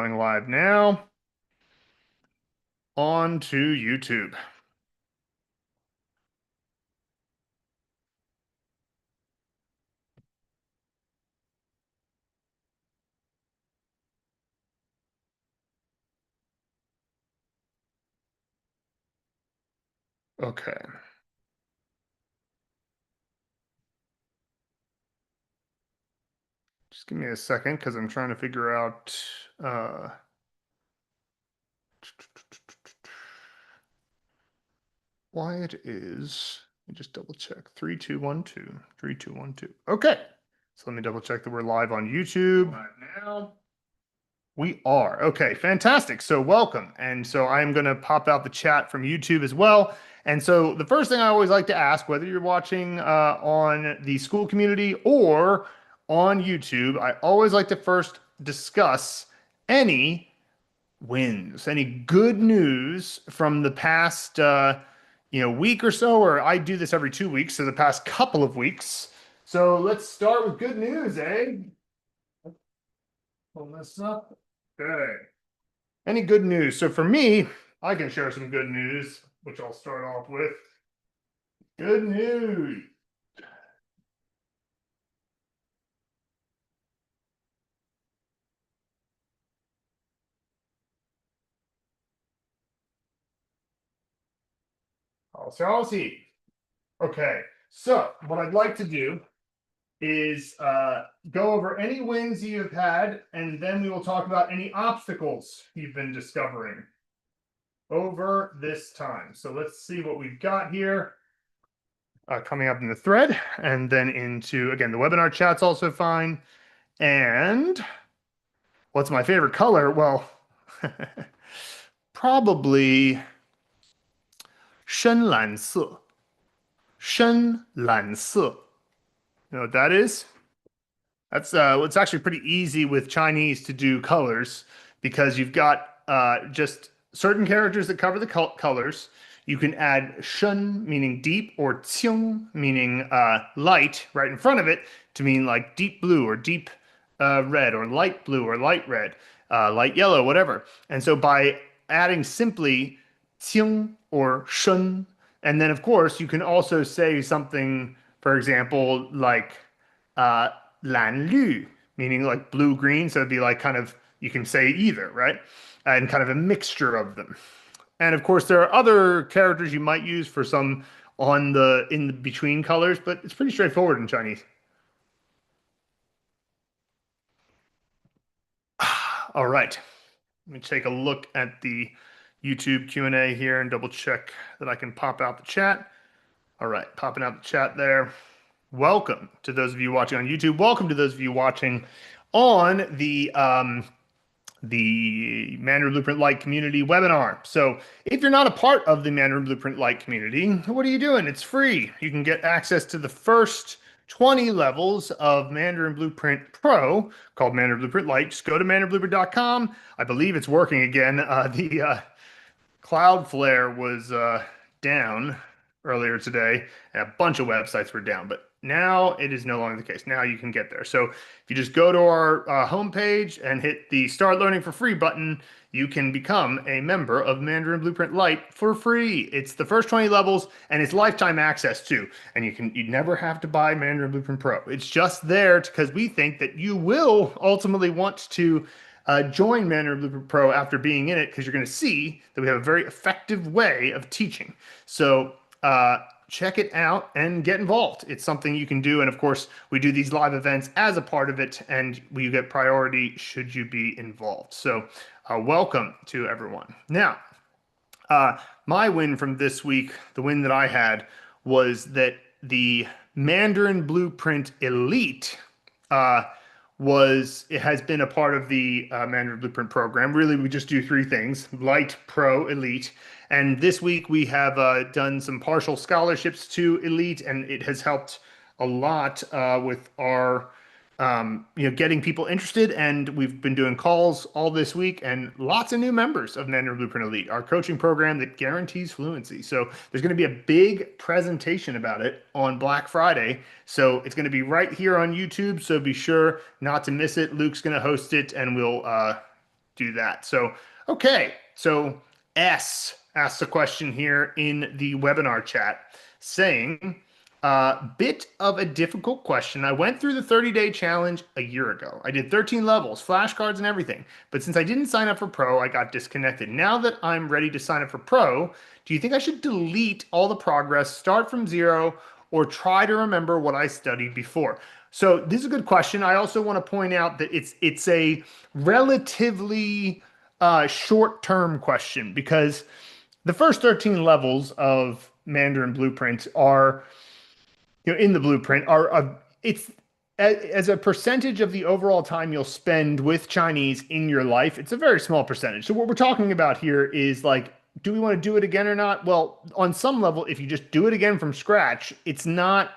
going live now on to YouTube. Okay. Just give me a second because I'm trying to figure out why it is. Let me just double check. 3212. 3212. Okay. So let me double check that we're live on YouTube. Right now. We are. Okay, fantastic. So welcome. And so I'm going to pop out the chat from YouTube as well. And so the first thing I always like to ask, whether you're watching on the school community or on YouTube, I always like to first discuss any wins, any good news from the past, week or so, or I do this every 2 weeks, so the past couple of weeks. So let's start with good news, eh? Pull this up. Okay. Any good news? So for me, I can share some good news, which I'll start off with. Good news. I'll see. Okay, so what I'd like to do is go over any wins you've had, and then we will talk about any obstacles you've been discovering over this time. So let's see what we've got here coming up in the thread, and then into, again, the webinar chat's also fine. And what's my favorite color? Well, probably 深蓝色. 深蓝色. You know what that is? That's it's actually pretty easy with Chinese to do colors because you've got just certain characters that cover the colors. You can add shun, meaning deep, or qing, meaning light, right in front of it to mean like deep blue or deep red or light blue or light red, light yellow, whatever. And so by adding simply qing or shun, and then of course you can also say something, for example, like uh, 蓝绿, meaning like blue green. So it'd be like kind of, you can say either, right? And kind of a mixture of them. And of course, there are other characters you might use for some in the between colors, but it's pretty straightforward in Chinese. All right. Let me take a look at the YouTube Q&A here and double check that I can pop out the chat. All right, popping out the chat there. Welcome to those of you watching on YouTube. Welcome to those of you watching on the Mandarin Blueprint Lite community webinar. So if you're not a part of the Mandarin Blueprint Lite community, what are you doing? It's free. You can get access to the first 20 levels of Mandarin Blueprint Pro called Mandarin Blueprint Lite. Just go to mandarinblueprint.com. I believe it's working again. The Cloudflare was down earlier today, and a bunch of websites were down, but now it is no longer the case. Now you can get there. So if you just go to our homepage and hit the Start Learning for Free button, you can become a member of Mandarin Blueprint Lite for free. It's the first 20 levels, and it's lifetime access too. And you never have to buy Mandarin Blueprint Pro. It's just there because we think that you will ultimately want to join Mandarin Blueprint Pro after being in it, because you're going to see that we have a very effective way of teaching. So check it out and get involved. It's something you can do. And of course, we do these live events as a part of it, and you get priority should you be involved. So welcome to everyone. Now, my win from this week, the win that I had, was that the Mandarin Blueprint Elite it has been a part of the Mandarin Blueprint program. Really, we just do three things: Lite, Pro, Elite. And this week we have done some partial scholarships to Elite, and it has helped a lot with our getting people interested. And we've been doing calls all this week, and lots of new members of Mandarin Blueprint Elite, our coaching program that guarantees fluency. So there's going to be a big presentation about it on Black Friday. So it's going to be right here on YouTube. So be sure not to miss it. Luke's going to host it, and we'll do that. So, okay. So S asked a question here in the webinar chat saying, bit of a difficult question. I went through the 30-day challenge a year ago. I did 13 levels, flashcards and everything. But since I didn't sign up for Pro, I got disconnected. Now that I'm ready to sign up for Pro, do you think I should delete all the progress, start from zero, or try to remember what I studied before? So this is a good question. I also want to point out that it's a relatively short-term question because the first 13 levels of Mandarin Blueprint are, in the blueprint are it's as a percentage of the overall time you'll spend with Chinese in your life, it's a very small percentage. So what we're talking about here is like, do we want to do it again or not? Well, on some level, if you just do it again from scratch, it's not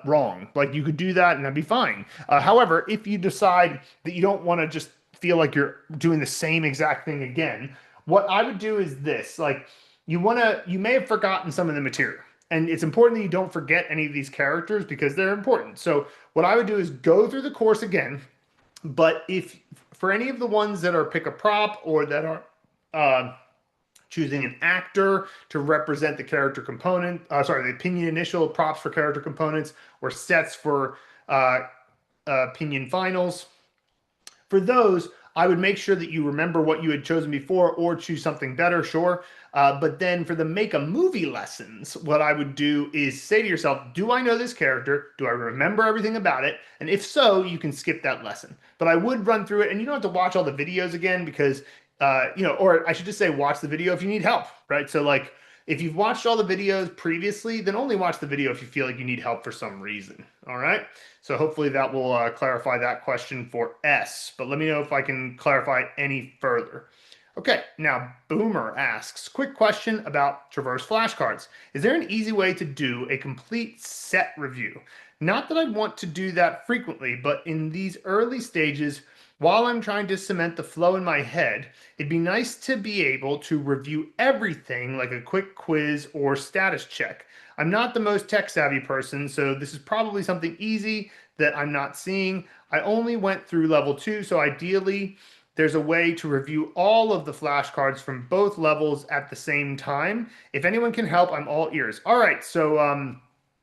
wrong. Like you could do that and that'd be fine. However, if you decide that you don't want to just feel like you're doing the same exact thing again, what I would do is this: like you may have forgotten some of the material. And it's important that you don't forget any of these characters because they're important. So what I would do is go through the course again. But if for any of the ones that are pick a prop or that are choosing an actor to represent the character component, the opinion initial, props for character components, or sets for opinion finals, for those, I would make sure that you remember what you had chosen before or choose something better, sure. But then for the make a movie lessons, what I would do is say to yourself, do I know this character? Do I remember everything about it? And if so, you can skip that lesson. But I would run through it, and you don't have to watch all the videos again because, or I should just say watch the video if you need help, right? So like, if you've watched all the videos previously, then only watch the video if you feel like you need help for some reason. All right. So hopefully that will clarify that question for S. But let me know if I can clarify any further. Okay, now Boomer asks, quick question about Traverse flashcards. Is there an easy way to do a complete set review? Not that I want to do that frequently, but in these early stages, while I'm trying to cement the flow in my head, it'd be nice to be able to review everything like a quick quiz or status check. I'm not the most tech savvy person, so this is probably something easy that I'm not seeing. I only went through level 2, so ideally there's a way to review all of the flashcards from both levels at the same time. If anyone can help, I'm all ears. All right, so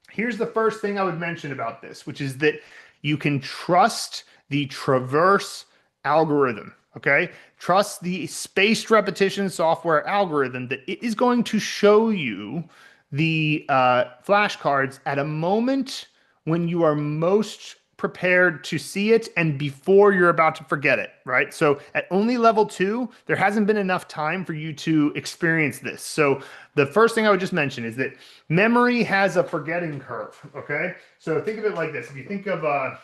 here's the first thing I would mention about this, which is that you can trust the Traverse algorithm. Okay, trust the spaced repetition software algorithm that it is going to show you the flashcards at a moment when you are most prepared to see it and before you're about to forget it, right? So at only level 2, there hasn't been enough time for you to experience this. So the first thing I would just mention is that memory has a forgetting curve, okay? So think of it like this. If you think of a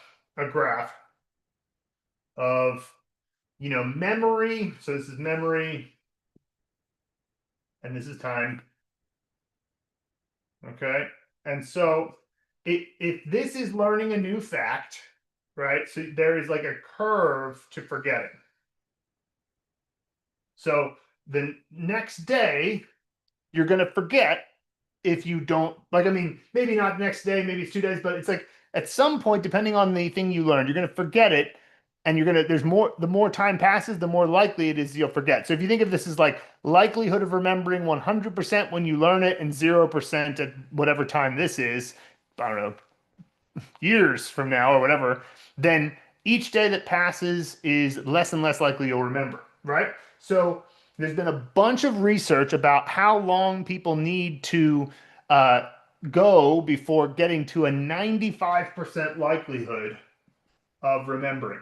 graph of, memory, so this is memory and this is time, okay? And so if this is learning a new fact, right? So there is like a curve to forgetting. So the next day, you're going to forget if you don't, like, I mean, maybe not next day, maybe it's 2 days, but it's like at some point, depending on the thing you learned, you're going to forget it. And the more time passes, the more likely it is you'll forget. So if you think of this as like likelihood of remembering 100% when you learn it and 0% at whatever time this is, I don't know, years from now or whatever, then each day that passes is less and less likely you'll remember, right? So there's been a bunch of research about how long people need to go before getting to a 95% likelihood of remembering.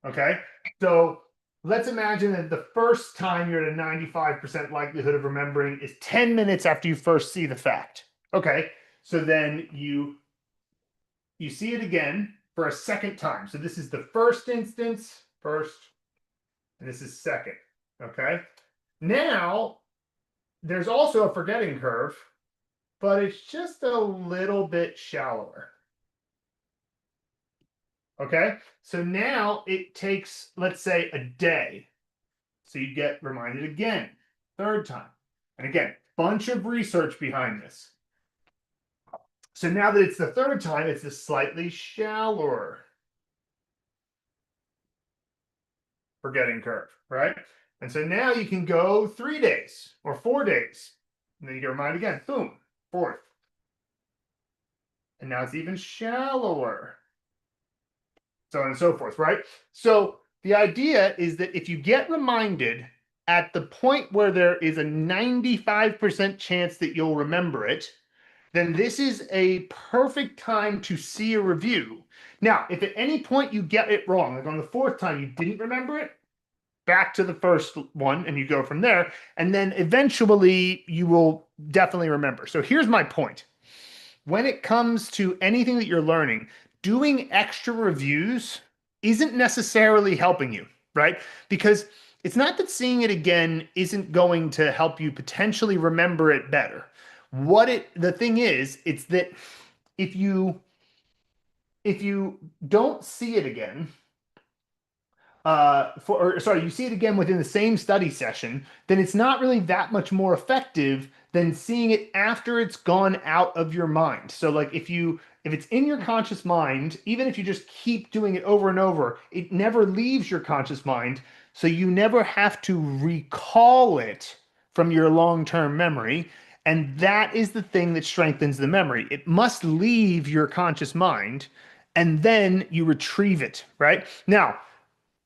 Okay, so let's imagine that the first time you're at a 95% likelihood of remembering is 10 minutes after you first see the fact. Okay, so then you see it again for a second time. So this is the first instance, and this is second. Okay. Now, there's also a forgetting curve, but it's just a little bit shallower. Okay. So now it takes, let's say, a day. So you get reminded again, third time. And again, bunch of research behind this. So now that it's the third time, it's a slightly shallower. forgetting curve, right? And so now you can go 3 days or 4 days. And then you get reminded again, boom, fourth. And now it's even shallower. So on and so forth, right? So the idea is that if you get reminded at the point where there is a 95% chance that you'll remember it, then this is a perfect time to see a review. Now, if at any point you get it wrong, like on the fourth time you didn't remember it, back to the first one and you go from there. And then eventually you will definitely remember. So here's my point. When it comes to anything that you're learning, doing extra reviews isn't necessarily helping you, right? Because it's not that seeing it again isn't going to help you potentially remember it better. The thing is, it's that if you don't see it again, you see it again within the same study session, then it's not really that much more effective than seeing it after it's gone out of your mind. So like if it's in your conscious mind, even if you just keep doing it over and over, it never leaves your conscious mind. So you never have to recall it from your long-term memory. And that is the thing that strengthens the memory. It must leave your conscious mind and then you retrieve it, right? Now,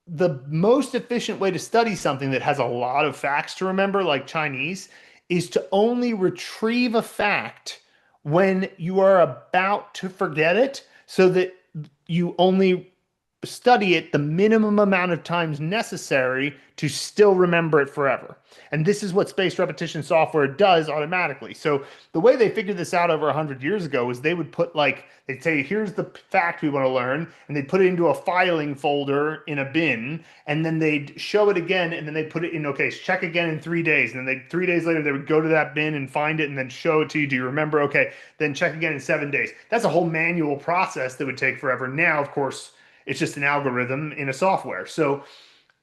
the most efficient way to study something that has a lot of facts to remember, like Chinese, is to only retrieve a fact when you are about to forget it so that you only study it the minimum amount of times necessary to still remember it forever. And this is what spaced repetition software does automatically. So the way they figured this out over 100 years ago was they would put they'd say, here's the fact we want to learn, and they'd put it into a filing folder in a bin, and then they'd show it again, and then they'd put it in, okay, check again in 3 days. And then 3 days later, they would go to that bin and find it and then show it to you. Do you remember? Okay, then check again in 7 days. That's a whole manual process that would take forever. Now, of course, it's just an algorithm in a software. So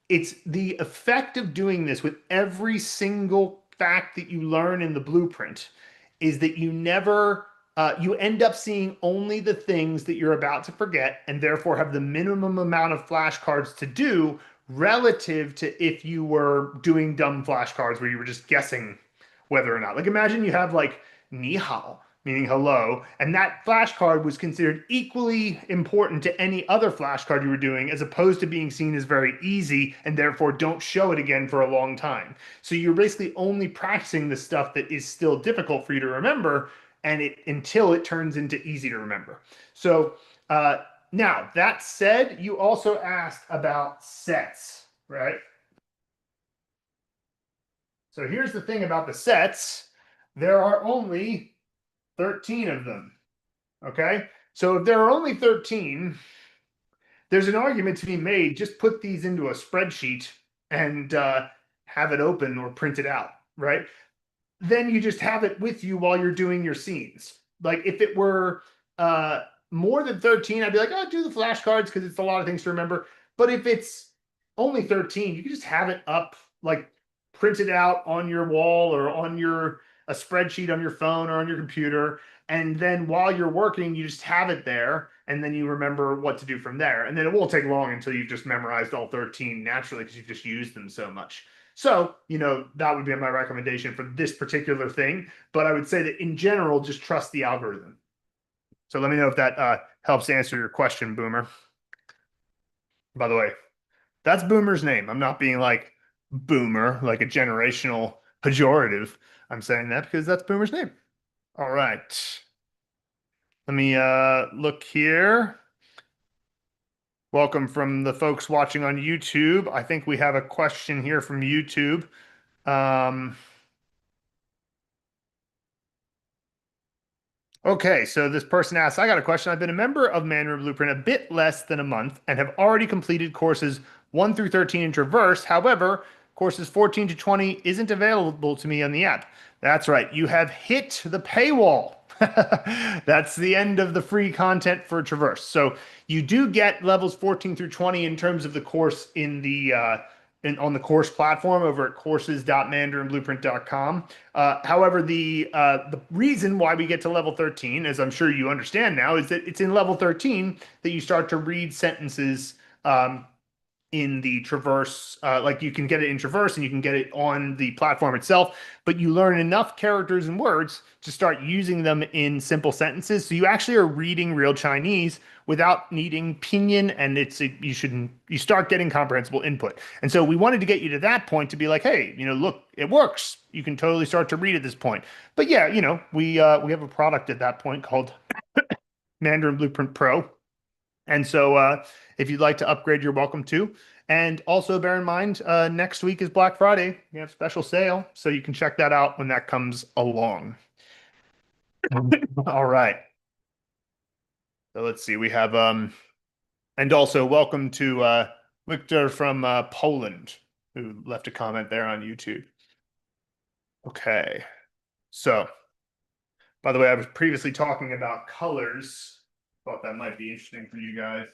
it's the effect of doing this with every single fact that you learn in the blueprint is that you end up seeing only the things that you're about to forget and therefore have the minimum amount of flashcards to do relative to if you were doing dumb flashcards where you were just guessing whether or not. Like imagine you have like Ni hao, meaning hello, and that flashcard was considered equally important to any other flashcard you were doing as opposed to being seen as very easy and therefore don't show it again for a long time. So you're basically only practicing the stuff that is still difficult for you to remember until it turns into easy to remember. So now that said, you also asked about sets, right? So here's the thing about the sets. There are only 13 of them. Okay. So if there are only 13, there's an argument to be made. Just put these into a spreadsheet and have it open or print it out, right? Then you just have it with you while you're doing your scenes. Like if it were more than 13, I'd be like, oh, do the flashcards because it's a lot of things to remember. But if it's only 13, you can just have it up, like printed out on your wall or on a spreadsheet on your phone or on your computer. And then while you're working, you just have it there and then you remember what to do from there. And then it won't take long until you've just memorized all 13 naturally because you've just used them so much. So, that would be my recommendation for this particular thing. But I would say that in general, just trust the algorithm. So let me know if that helps answer your question, Boomer. By the way, that's Boomer's name. I'm not being like Boomer, like a generational pejorative. I'm saying that because that's Boomer's name. All right. Let me look here. Welcome from the folks watching on YouTube. I think we have a question here from YouTube. Okay, so this person asks, I got a question. I've been a member of Mandarin Blueprint a bit less than a month and have already completed courses 1 through 13 in Traverse. However, courses 14 to 20 isn't available to me on the app. That's right. You have hit the paywall. That's the end of the free content for Traverse. So you do get levels 14 through 20 in terms of the course in the on the course platform over at courses.mandarinblueprint.com. However, the reason why we get to level 13, as I'm sure you understand now, is that it's in level 13 that you start to read sentences in the Traverse, like you can get it in Traverse and you can get it on the platform itself, but you learn enough characters and words to start using them in simple sentences. So you actually are reading real Chinese without needing pinyin, and you start getting comprehensible input. And so we wanted to get you to that point to be like, hey, look, it works. You can totally start to read at this point. But yeah, we have a product at that point called Mandarin Blueprint Pro. And so if you'd like to upgrade, you're welcome to. And also bear in mind, next week is Black Friday. We have a special sale, so you can check that out when that comes along. All right. So let's see. We have and also welcome to Victor from Poland, who left a comment there on YouTube. Okay. So, by the way, I was previously talking about colors. Thought that might be interesting for you guys.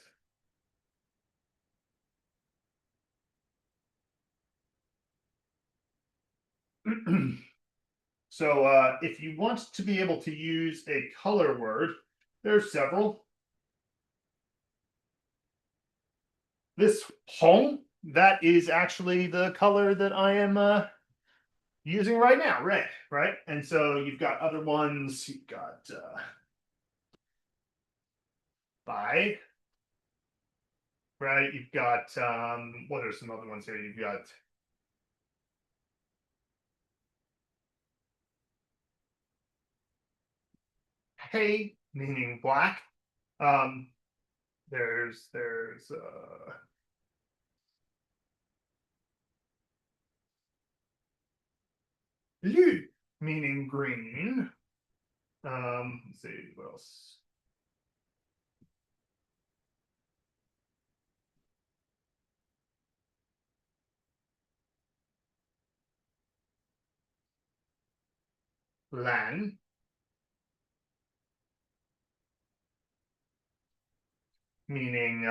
So if you want to be able to use a color word, there's several. This hong, that is actually the color that I am using right now, red, right? And so you've got other ones. You've got bai, right? You've got what are some other ones here? You've got hey, meaning black. Um, there's Lü, meaning green. Let's see what else. Lan, meaning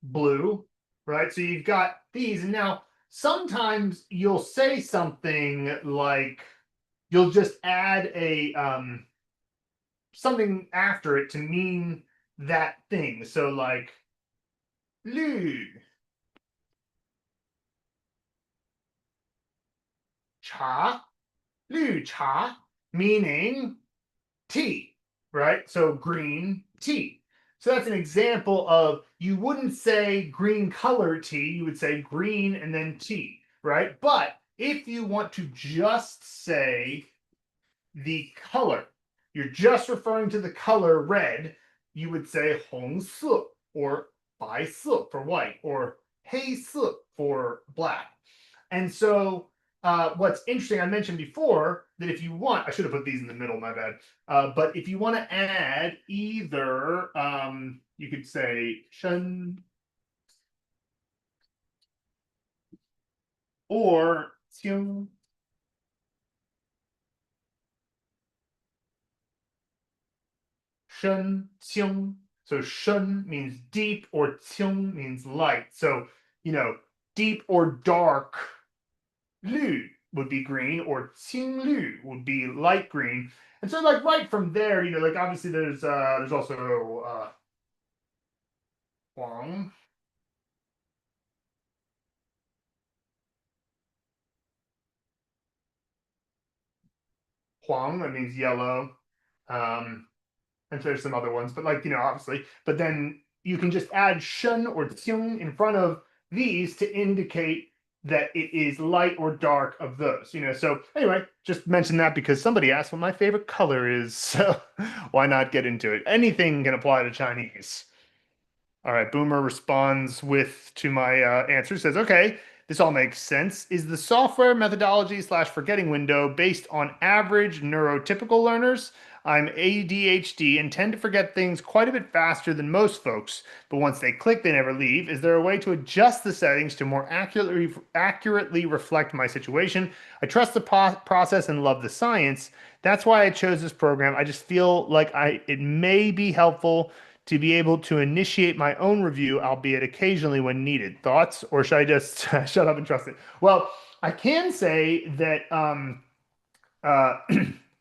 blue, right? So you've got these, and now sometimes you'll say something like you'll just add a something after it to mean that thing. So like lü, cha, lü cha, meaning tea, right? So green tea. So that's an example of you wouldn't say green color tea, you would say green and then tea, right? But if you want to just say the color, you're just referring to the color red, you would say 红色 or 白色 for white or 黑色 for black. And so what's interesting, I mentioned before that if you want, I should have put these in the middle, my bad. But if you want to add either, you could say shen or qiang. Shen, qiang. So shen means deep or qiang means light. So, deep or dark Lü would be green, or Qing Lü would be light green. And so, like right from there, like obviously there's also Huang. Huang, that means yellow. And so there's some other ones, but like, obviously. But then you can just add Shen or Qing in front of these to indicate that it is light or dark of those, So anyway, just mention that because somebody asked what my favorite color is. So why not get into it? Anything can apply to Chinese. All right, Boomer responds with to my answer, says, okay, this all makes sense. Is the software methodology slash forgetting window based on average neurotypical learners? I'm ADHD and tend to forget things quite a bit faster than most folks, but once they click, they never leave. Is there a way to adjust the settings to more accurately reflect my situation? I trust the process and love the science. That's why I chose this program. I just feel like it may be helpful to be able to initiate my own review, albeit occasionally when needed. Thoughts, or should I just shut up and trust it? Well, I can say that uh,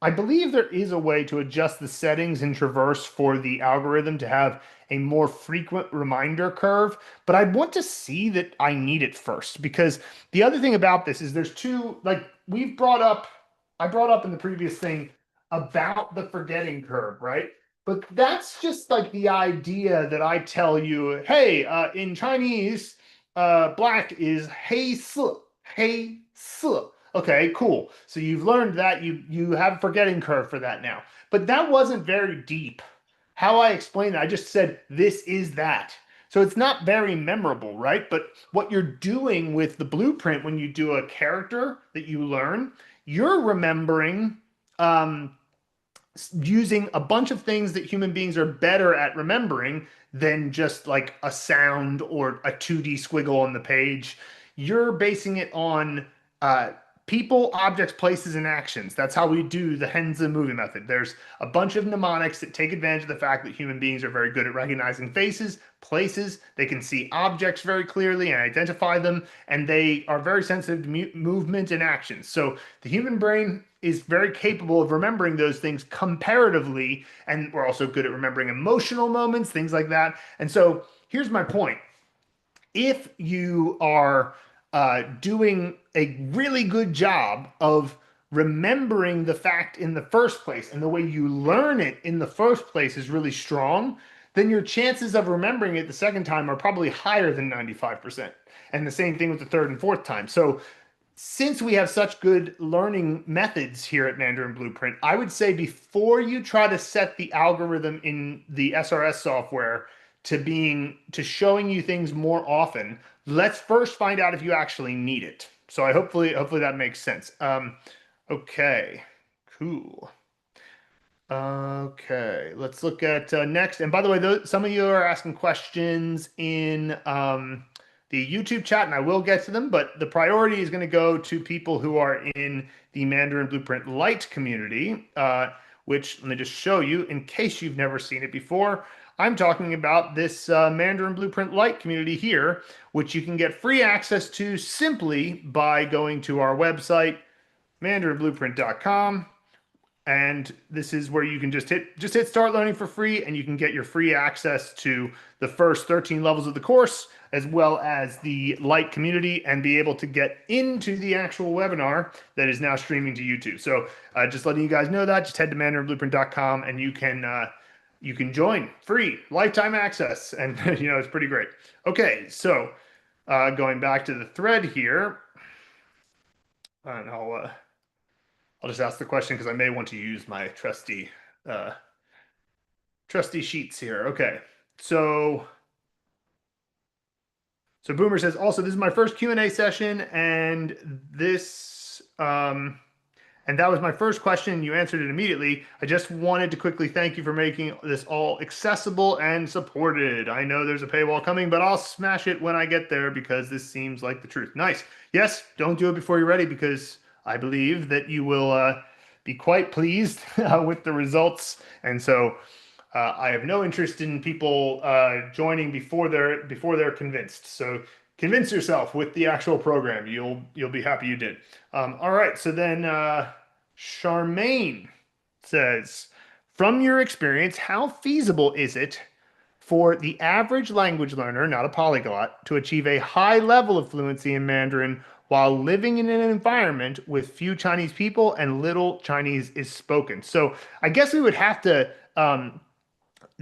I believe there is a way to adjust the settings in Traverse for the algorithm to have a more frequent reminder curve, but I want to see that I need it first because the other thing about this is there's two, like I brought up in the previous thing about the forgetting curve, right? But that's just like the idea that I tell you, hey, in Chinese, black is hei si, hei si. Okay, cool. So you've learned that you have a forgetting curve for that now. But that wasn't very deep. How I explained it, I just said this is that. So it's not very memorable, right? But what you're doing with the blueprint when you do a character that you learn, you're remembering um, using a bunch of things that human beings are better at remembering than just like a sound or a 2D squiggle on the page. You're basing it on uh, people, objects, places, and actions. That's how we do the Henza movie method. There's a bunch of mnemonics that take advantage of the fact that human beings are very good at recognizing faces, places. They can see objects very clearly and identify them, and they are very sensitive to movement and actions. So the human brain is very capable of remembering those things comparatively, and we're also good at remembering emotional moments, things like that. And so here's my point. If you are doing a really good job of remembering the fact in the first place and the way you learn it in the first place is really strong, then your chances of remembering it the second time are probably higher than 95%. And the same thing with the third and fourth time. So since we have such good learning methods here at Mandarin Blueprint, I would say before you try to set the algorithm in the SRS software to showing you things more often, let's first find out if you actually need it. So I hopefully that makes sense. Okay, cool. Okay, let's look at next. And by the way, some of you are asking questions in the YouTube chat, and I will get to them, but the priority is going to go to people who are in the Mandarin Blueprint Lite community, which let me just show you in case you've never seen it before. I'm talking about this Mandarin Blueprint Lite community here, which you can get free access to simply by going to our website, mandarinblueprint.com. And this is where you can just hit start learning for free, and you can get your free access to the first 13 levels of the course, as well as the Lite community, and be able to get into the actual webinar that is now streaming to YouTube. So just letting you guys know that, just head to mandarinblueprint.com and you can join free lifetime access, and it's pretty great. Okay, so going back to the thread here, and I'll just ask the question because I may want to use my trusty sheets here. Okay, so Boomer says also this is my first Q&A session, and and that was my first question. You answered it immediately. I just wanted to quickly thank you for making this all accessible and supported. I know there's a paywall coming, but I'll smash it when I get there because this seems like the truth. Nice. Yes, don't do it before you're ready because I believe that you will be quite pleased with the results. And so I have no interest in people joining before they're convinced. So convince yourself with the actual program. You'll be happy you did. All right. So then Charmaine says, from your experience, how feasible is it for the average language learner, not a polyglot, to achieve a high level of fluency in Mandarin while living in an environment with few Chinese people and little Chinese is spoken? So I guess we would have to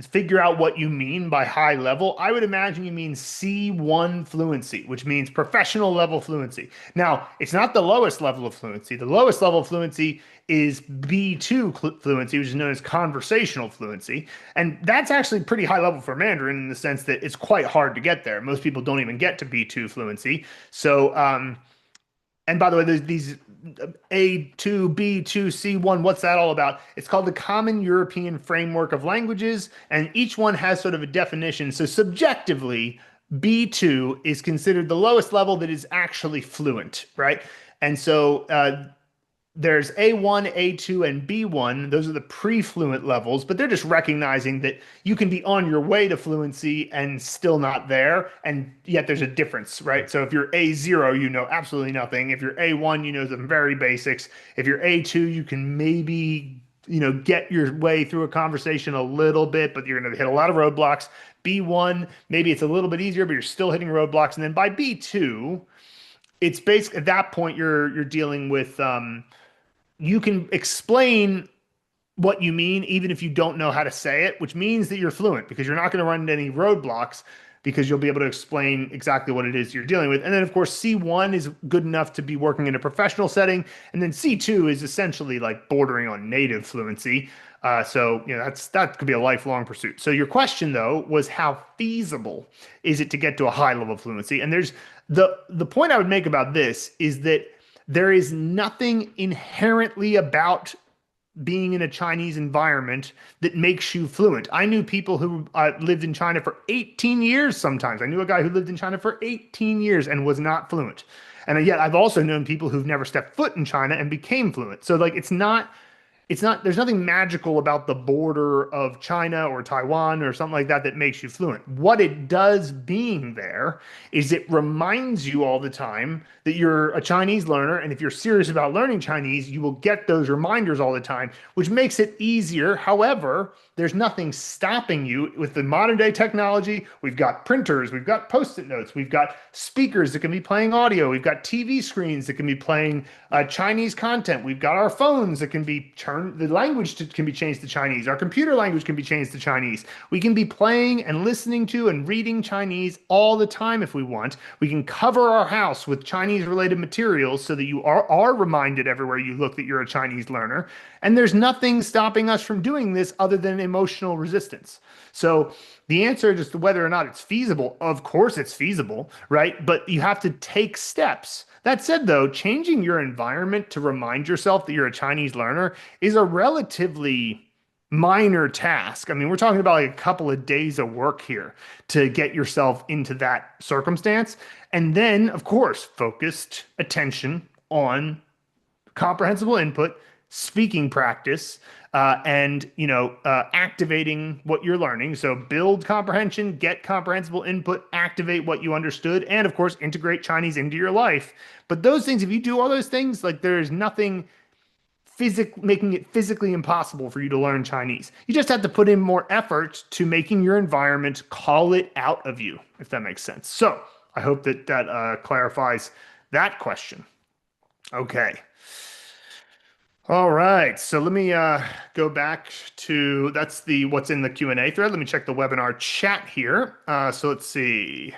figure out what you mean by high level. I would imagine you mean C1 fluency, which means professional level fluency. Now, it's not the lowest level of fluency. The lowest level of fluency is B2 fluency, which is known as conversational fluency. And that's actually pretty high level for Mandarin in the sense that it's quite hard to get there. Most people don't even get to B2 fluency. So, and by the way, there's these A2, B2, C1. What's that all about? It's called the Common European Framework of Languages, and each one has sort of a definition. So subjectively, B2 is considered the lowest level that is actually fluent, right? And so there's A1, A2, and B1. Those are the pre-fluent levels, but they're just recognizing that you can be on your way to fluency and still not there, and yet there's a difference, right? So if you're A0, you know absolutely nothing. If you're A1, you know some very basics. If you're A2, you can maybe, get your way through a conversation a little bit, but you're going to hit a lot of roadblocks. B1, maybe it's a little bit easier, but you're still hitting roadblocks. And then by B2, it's basically at that point you're dealing with you can explain what you mean, even if you don't know how to say it, which means that you're fluent because you're not going to run into any roadblocks because you'll be able to explain exactly what it is you're dealing with. And then, of course, C1 is good enough to be working in a professional setting. And then C2 is essentially like bordering on native fluency. So, that could be a lifelong pursuit. So your question, though, was how feasible is it to get to a high level of fluency? And there's the point I would make about this is that there is nothing inherently about being in a Chinese environment that makes you fluent. I knew people who lived in China for 18 years sometimes. I knew a guy who lived in China for 18 years and was not fluent. And yet I've also known people who've never stepped foot in China and became fluent. So like it's not there's nothing magical about the border of China or Taiwan or something like that that makes you fluent. What it does being there is it reminds you all the time that you're a Chinese learner, and if you're serious about learning Chinese, you will get those reminders all the time, which makes it easier. However, there's nothing stopping you with the modern day technology. We've got printers, we've got post-it notes, we've got speakers that can be playing audio, we've got TV screens that can be playing Chinese content, we've got our phones that can be turned, the language can be changed to Chinese, our computer language can be changed to Chinese. We can be playing and listening to and reading Chinese all the time if we want. We can cover our house with Chinese related materials so that you are reminded everywhere you look that you're a Chinese learner. And there's nothing stopping us from doing this other than emotional resistance. So the answer just to whether or not it's feasible, of course it's feasible, right? But you have to take steps. That said, though, changing your environment to remind yourself that you're a Chinese learner is a relatively minor task. I mean, we're talking about like a couple of days of work here to get yourself into that circumstance. And then, of course, focused attention on comprehensible input, speaking practice, and activating what you're learning. So build comprehension, get comprehensible input, activate what you understood, and of course integrate Chinese into your life. But those things, if you do all those things, like there's nothing making it physically impossible for you to learn Chinese. You just have to put in more effort to making your environment call it out of you, if that makes sense. So I hope that clarifies that question. Okay. All right, so let me go back to that's the what's in the Q&A thread. Let me check the webinar chat here. So let's see.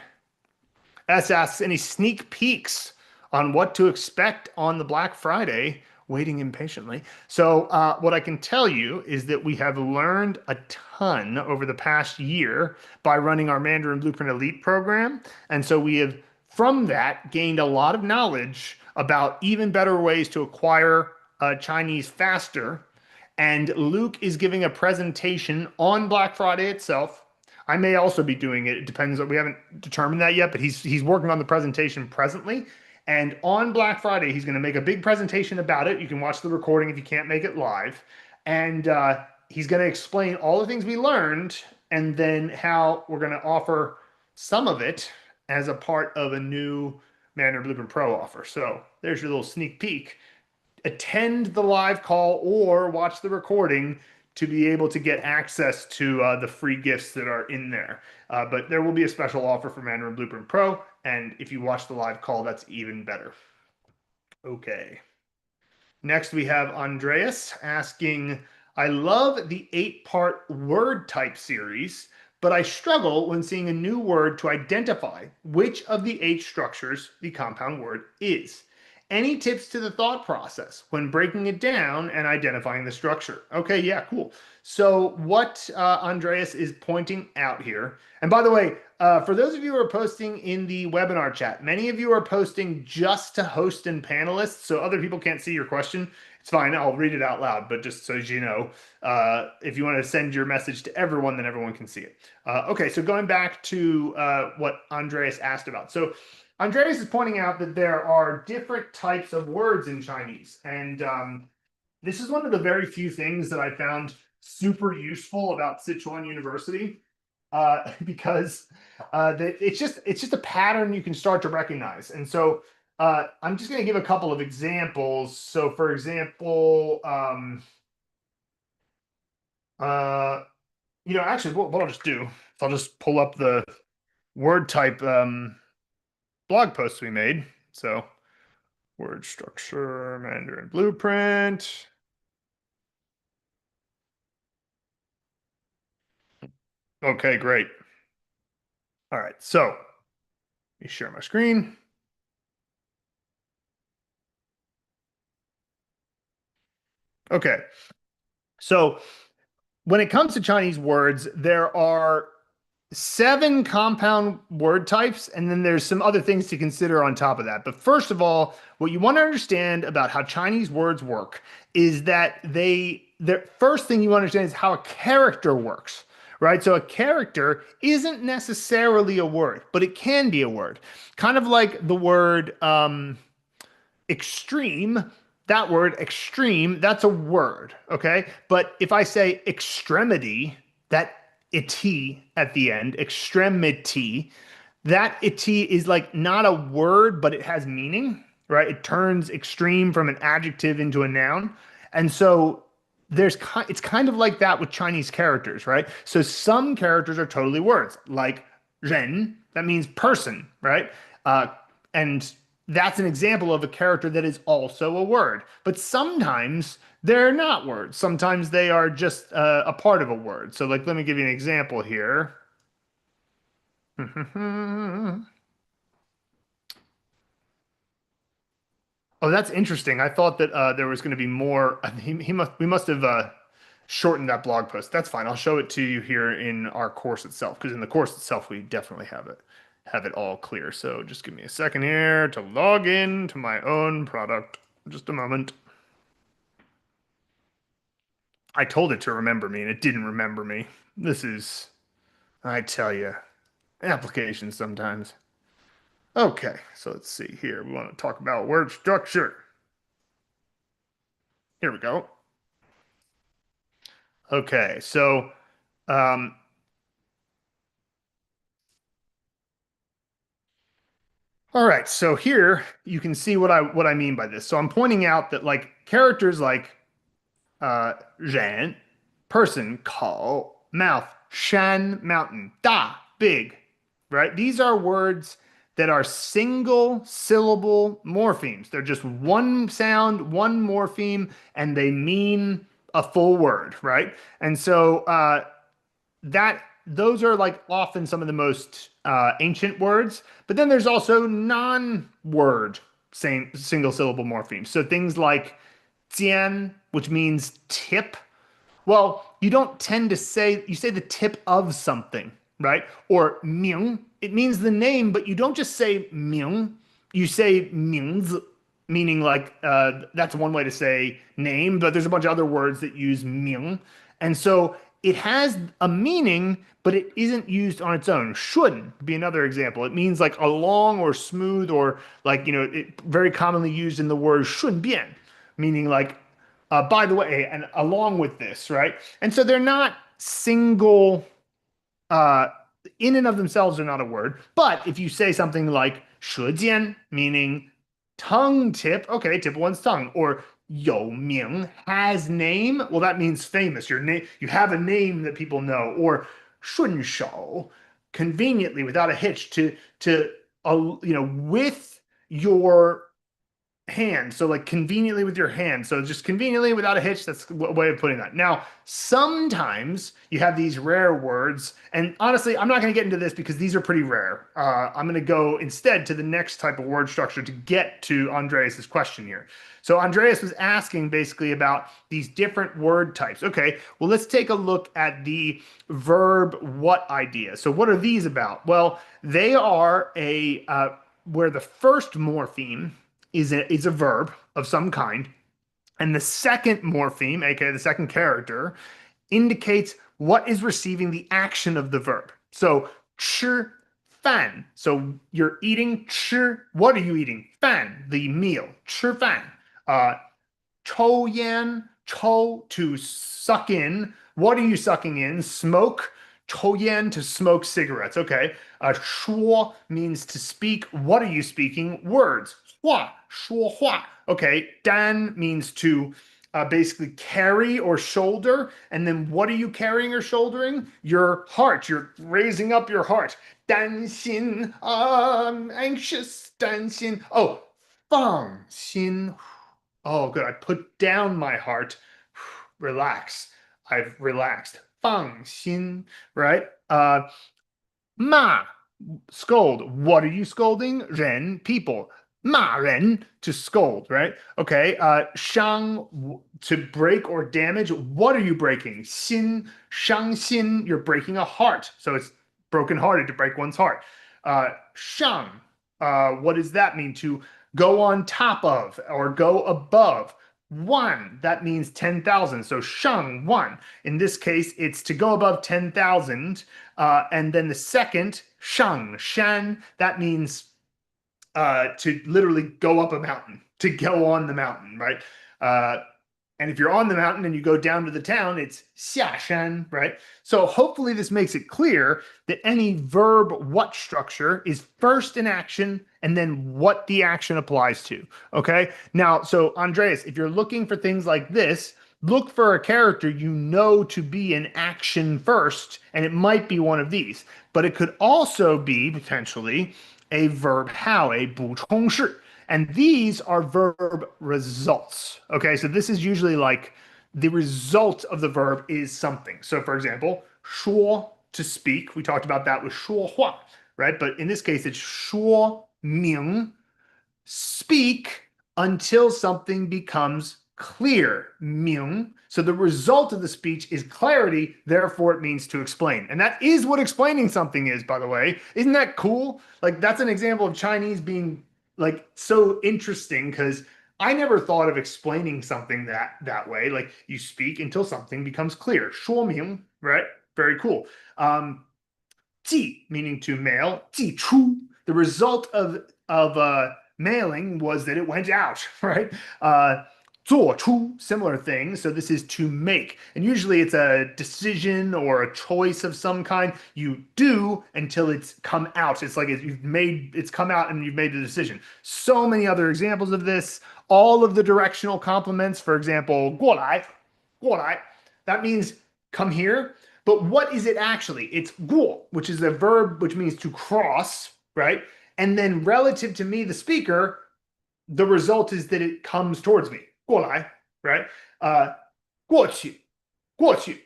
S asks any sneak peeks on what to expect on the Black Friday. Waiting impatiently. So what I can tell you is that we have learned a ton over the past year by running our Mandarin Blueprint Elite program, and so we have from that gained a lot of knowledge about even better ways to acquire Chinese faster. And Luke is giving a presentation on Black Friday itself. I may also be doing it. It depends. We haven't determined that yet, but he's working on the presentation presently. And on Black Friday, he's going to make a big presentation about it. You can watch the recording if you can't make it live. And he's going to explain all the things we learned and then how we're going to offer some of it as a part of a new Mandarin Blueprint Pro offer. So there's your little sneak peek. Attend the live call or watch the recording to be able to get access to the free gifts that are in there. But there will be a special offer for Mandarin Blueprint Pro, and if you watch the live call, that's even better. Okay. Next, we have Andreas asking, I love the 8-part word type series, but I struggle when seeing a new word to identify which of the 8 structures the compound word is. Any tips to the thought process when breaking it down and identifying the structure? Okay, yeah, cool. So what Andreas is pointing out here, and by the way, for those of you who are posting in the webinar chat, many of you are posting just to host and panelists, so other people can't see your question. It's fine, I'll read it out loud, but just so you know, if you want to send your message to everyone, then everyone can see it. Okay, so going back to what Andreas asked about. So Andreas is pointing out that there are different types of words in Chinese, and this is one of the very few things that I found super useful about Sichuan University, because it's just a pattern you can start to recognize. And so I'm just going to give a couple of examples. So, for example, uh, actually, what I'll just do is I'll just pull up the word type blog posts we made. So, word structure, Mandarin Blueprint. Okay, great. All right, so let me share my screen. Okay, so when it comes to Chinese words, there are seven compound word types, and then there's some other things to consider on top of that. But first of all, what you want to understand about how Chinese words work is that the first thing you understand is how a character works, right? So a character isn't necessarily a word, but it can be a word. Kind of like the word extreme, that word extreme, that's a word, okay? But if I say extremity, that ity at the end, extremity, that ity is like not a word, but it has meaning, right? It turns extreme from an adjective into a noun. And so it's kind of like that with Chinese characters, right? So some characters are totally words, like ren, that means person, right? Uh, and that's an example of a character that is also a word. But sometimes they're not words. Sometimes they are just a part of a word. So, like, let me give you an example here. Oh, that's interesting. I thought that there was going to be more. We must have shortened that blog post. That's fine. I'll show it to you here in our course itself, because in the course itself we definitely have it all clear. So just give me a second here to log in to my own product. Just a moment. I told it to remember me and it didn't remember me. This is, I tell you, applications sometimes. Okay, so let's see here. We want to talk about word structure. Here we go. Okay, so um, all right, so here you can see what I mean by this. So I'm pointing out that like characters like Zhan, person, Kao, mouth, Shan, mountain, Da, big, right? These are words that are single syllable morphemes. They're just one sound, one morpheme, and they mean a full word, right? And so that those are like often some of the most ancient words. But then there's also non-word same single syllable morphemes. So things like jian, which means tip. Well, you don't tend to say, you say the tip of something, right? Or ming, it means the name, but you don't just say ming, you say mingzi, meaning like that's one way to say name, but there's a bunch of other words that use ming. And so it has a meaning, but it isn't used on its own. Should be another example. It means like a long or smooth or like, it very commonly used in the word 顺便, meaning like by the way, and along with this, right? And so they're not single, uh, in and of themselves, they're not a word. But if you say something like 舌尖, meaning tongue tip, okay, tip one's tongue, or 有名, has name, well, that means famous. Your name, you have a name that people know, or 顺手, conveniently, without a hitch, with your hand. So like conveniently with your hand. So just conveniently without a hitch. That's a way of putting that. Now, sometimes you have these rare words, and honestly, I'm not going to get into this because these are pretty rare. I'm going to go instead to the next type of word structure to get to Andreas's question here. So Andreas was asking basically about these different word types. Okay, well, let's take a look at the verb what idea. So what are these about? Well, they are where the first morpheme is a verb of some kind, and the second morpheme, aka the second character, indicates what is receiving the action of the verb. So, 吃 Fan. So you're eating 吃. What are you eating? Fan, the meal. 吃饭. Chow yan, chow to suck in. What are you sucking in? Smoke. Chow yan to smoke cigarettes. Okay. Shuo means to speak. What are you speaking? Words. Hua, shuo hua. Okay. Dan means to basically carry or shoulder. And then what are you carrying or shouldering? Your heart. You're raising up your heart. Dan xin, I'm anxious. Dan xin. Oh, fang xin. Oh, good. I put down my heart. Relax. I've relaxed. 放心, right? Ma, scold. What are you scolding? Ren, people. Ma ren, to scold, right? Okay. Shang, to break or damage. What are you breaking? Xin, shang xin, you're breaking a heart. So it's broken-hearted to break one's heart. Shang, what does that mean? To go on top of or go above. One, that means 10,000. So shang, one. In this case, it's to go above 10,000. And then the second, shang, shan, that means to literally go up a mountain, to go on the mountain, right? And if you're on the mountain and you go down to the town, it's xiashan, right? So hopefully this makes it clear that any verb what structure is first in action and then what the action applies to, okay? Now, so Andreas, if you're looking for things like this, look for a character you know to be in action first, and it might be one of these. But it could also be, potentially, a verb how, a 补充式. And these are verb results. Okay, so this is usually like the result of the verb is something. So for example, 说 to speak. We talked about that with 说话, right? But in this case, it's 说明, speak until something becomes clear. 明. So the result of the speech is clarity, therefore it means to explain. And that is what explaining something is, by the way. Isn't that cool? Like that's an example of Chinese being like so interesting because I never thought of explaining something that way. Like you speak until something becomes clear. 说明, right? Very cool. 寄 meaning to mail. 寄出. The result of mailing was that it went out, right? 做出, similar thing. So this is to make. And usually it's a decision or a choice of some kind. You do until it's come out. It's like it's come out and you've made the decision. So many other examples of this. All of the directional complements, for example, 过来, 过来. That means come here. But what is it actually? It's 过, which is a verb which means to cross, right? And then relative to me, the speaker, the result is that it comes towards me. 过来, right? 过去, 过去,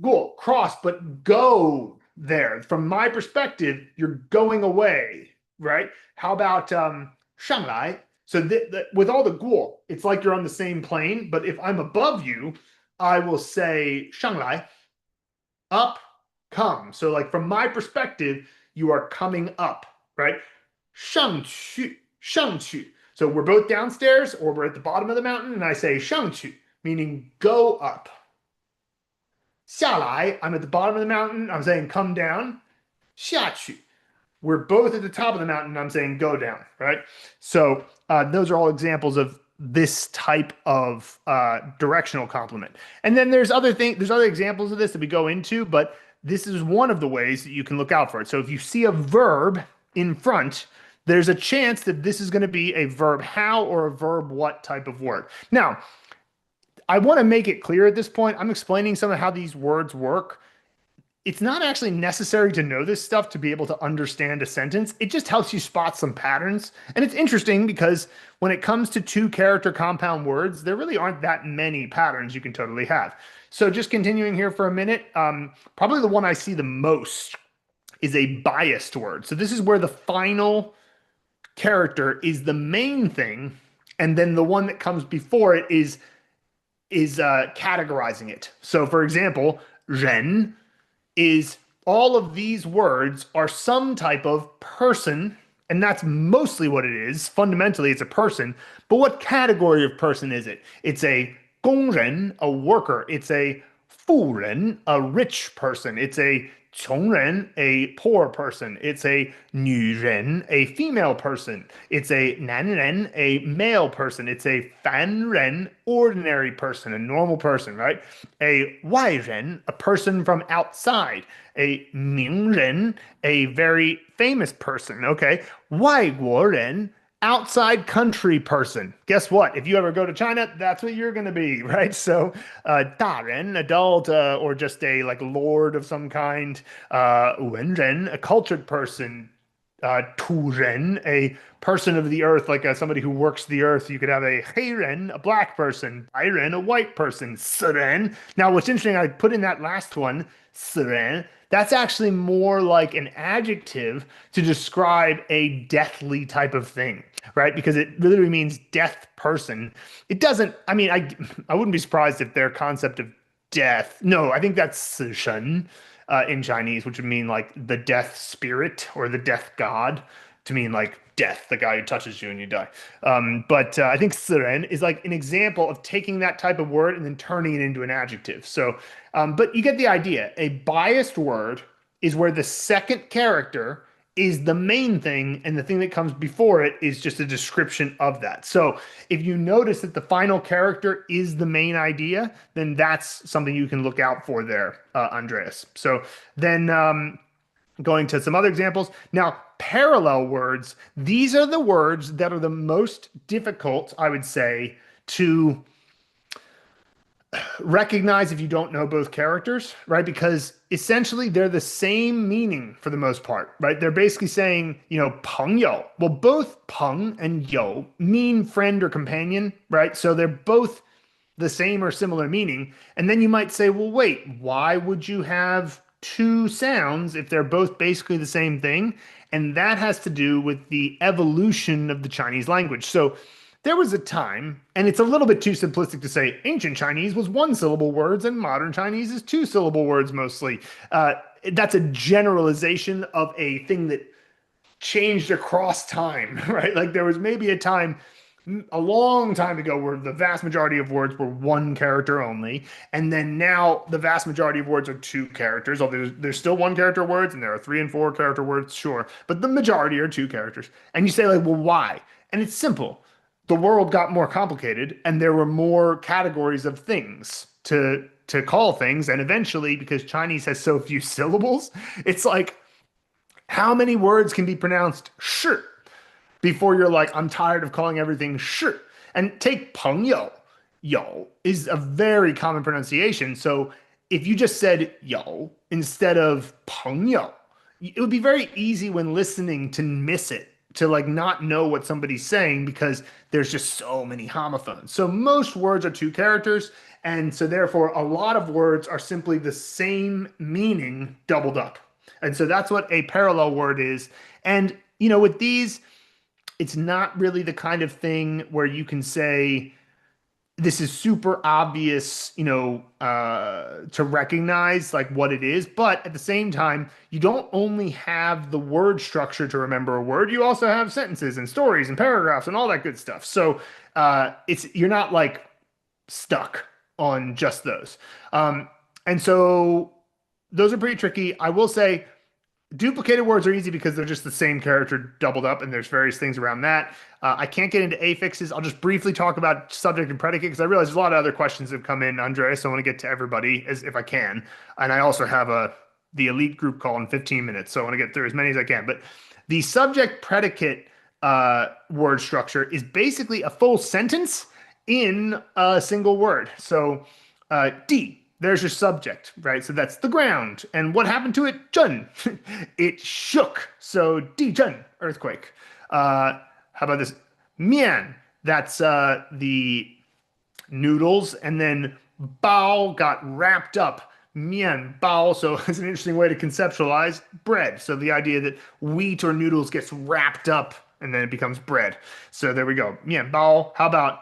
go, cross, but go there. From my perspective, you're going away, right? How about 上来? So with all the 过, it's like you're on the same plane, but if I'm above you, I will say 上来, up, come. So like from my perspective, you are coming up, right? 上去, 上去. So we're both downstairs or we're at the bottom of the mountain and I say 上去, meaning go up. 下来, I'm at the bottom of the mountain, I'm saying come down. 下去. We're both at the top of the mountain, I'm saying go down, right? So those are all examples of this type of directional complement. And then there's other examples of this that we go into, but this is one of the ways that you can look out for it. So if you see a verb in front, there's a chance that this is going to be a verb how or a verb what type of word. Now, I want to make it clear at this point. I'm explaining some of how these words work. It's not actually necessary to know this stuff to be able to understand a sentence. It just helps you spot some patterns. And it's interesting because when it comes to two-character compound words, there really aren't that many patterns you can totally have. So just continuing here for a minute, probably the one I see the most is a biased word. So this is where the final character is the main thing, and then the one that comes before it is categorizing it. So for example, 人 is all of these words are some type of person, and that's mostly what it is. Fundamentally, it's a person. But what category of person is it? It's a 工人, a worker. It's a 富人, a rich person. It's a 穷人, a poor person. It's a 女人, a female person. It's a 男人, a male person. It's a 凡人, ordinary person, a normal person, right? A 外人, a person from outside. A 名人, a very famous person. Okay. 外国人, outside country person. Guess what? If you ever go to China, that's what you're going to be, right? So, 大人, adult, or just a like lord of some kind. 文人, a cultured person. 土人, a person of the earth, like somebody who works the earth. You could have a 黑人, a black person. 白人, a white person. 死人. Now, what's interesting, I put in that last one, 死人. That's actually more like an adjective to describe a deathly type of thing, right? Because it literally means death person. It doesn't, I mean, I wouldn't be surprised if their concept of death, no, I think that's 死神, in Chinese, which would mean like the death spirit or the death god, to mean like death, the guy who touches you and you die. But I think 死人 is like an example of taking that type of word and then turning it into an adjective. So, but you get the idea. A biased word is where the second character is the main thing, and the thing that comes before it is just a description of that. So if you notice that the final character is the main idea, then that's something you can look out for there, Andreas. So then going to some other examples. Now, parallel words, these are the words that are the most difficult, I would say, to recognize if you don't know both characters, right? Because essentially they're the same meaning for the most part, right? They're basically saying, 朋友. Well, both 朋 and 友 mean friend or companion, right? So they're both the same or similar meaning. And then you might say, well, wait, why would you have two sounds if they're both basically the same thing? And that has to do with the evolution of the Chinese language. So there was a time, and it's a little bit too simplistic to say ancient Chinese was one syllable words and modern Chinese is two syllable words mostly. That's a generalization of a thing that changed across time, right? Like there was maybe a time a long time ago where the vast majority of words were one character only, and then now the vast majority of words are two characters. Although there's still one character words and there are 3 and 4 character words, sure, but the majority are two characters. And you say like, well, why? And it's simple. The world got more complicated and there were more categories of things to call things, and eventually, because Chinese has so few syllables, it's like how many words can be pronounced shi before you're like, I'm tired of calling everything shi. And take 朋友, yo is a very common pronunciation. So if you just said yo instead of 朋友, it would be very easy when listening to miss it, to like not know what somebody's saying because there's just so many homophones. So most words are two characters, and so therefore a lot of words are simply the same meaning doubled up. And so that's what a parallel word is. And with these, it's not really the kind of thing where you can say this is super obvious, to recognize like what it is. But at the same time, you don't only have the word structure to remember a word. You also have sentences and stories and paragraphs and all that good stuff. So you're not like stuck on just those. And so those are pretty tricky. I will say duplicated words are easy because they're just the same character doubled up, and there's various things around that. I can't get into affixes. I'll just briefly talk about subject and predicate because I realize there's a lot of other questions that have come in, Andreas. So I want to get to everybody as if I can. And I also have the elite group call in 15 minutes, so I want to get through as many as I can. But the subject predicate word structure is basically a full sentence in a single word. So D. There's your subject, right? So that's the ground. And what happened to it? 震. It shook. So 地震, earthquake. How about this? 面. That's the noodles. And then 包 got wrapped up. 面包. So it's an interesting way to conceptualize bread. So the idea that wheat or noodles gets wrapped up and then it becomes bread. So there we go. 面包. How about